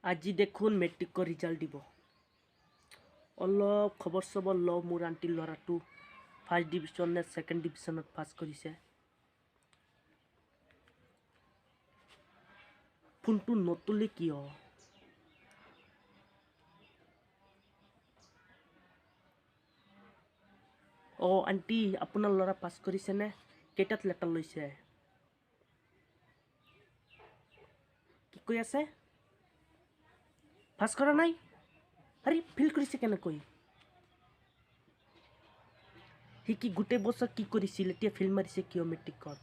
আজি দেখোন মেট্ৰিকৰ ৰিজাল্ট দিব। অলপ খবৰ চবৰ লওঁ মোৰ আণ্টিৰ ল'ৰাটো ফাৰ্ষ্ট ডিভিজন নে ছেকেণ্ড ডিভিজনত পাছ কৰিছে। ফোনটো নতুলি কিয়? আণ্টি আপোনাৰ ল'ৰা পাছ কৰিছেনে? কেইটাত লেটাৰ লৈছে? কি কৈ আছে? পাছ কৰা নাই? আৰে ফেইল কৰিছে কেনেকৈ? সি কি গোটেই বছৰ কি কৰিছিল, এতিয়া ফেইল মাৰিছে কিয় মেট্ৰিকত?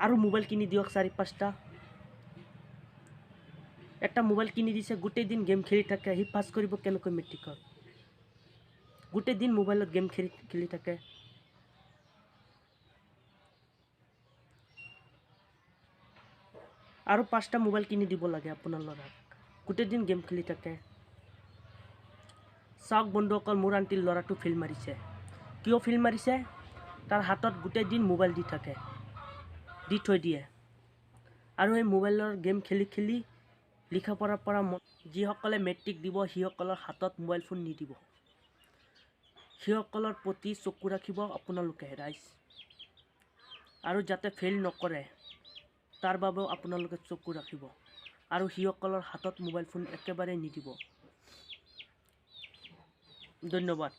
আৰু মোবাইল কিনি দিয়ক 4-5টা। এটা মোবাইল কিনি দিছে, গোটেই দিন গেম খেলি থাকে, সি পাছ কৰিব কেনেকৈ মেট্ৰিকত? গোটেই দিন মোবাইলত গেম খেলি থাকে। আৰু 5টা মোবাইল কিনি দিব লাগে আপোনাৰ ল'ৰাক, গোটেই দিন গেম খেলি থাকে। চাওক বন্ধুসকল, মোৰ আণ্টিৰ ল'ৰাটো ফেইল মাৰিছে। কিয় ফেইল মাৰিছে? তাৰ হাতত গোটেই দিন মোবাইল দি থাকে, দি থৈ দিয়ে। আৰু সেই মোবাইলৰ গেম খেলি লিখা পঢ়াৰ পৰা যিসকলে মেট্ৰিক দিব সিসকলৰ হাতত মোবাইল ফোন নিদিব। সিসকলৰ প্ৰতি চকু ৰাখিব আপোনালোকে ৰাইজ, আৰু যাতে ফেইল নকৰে তাৰ বাবেও আপোনালোকে চকু ৰাখিব, আৰু সিসকলৰ হাতত মোবাইল ফোন একেবাৰে নিদিব। ধন্যবাদ।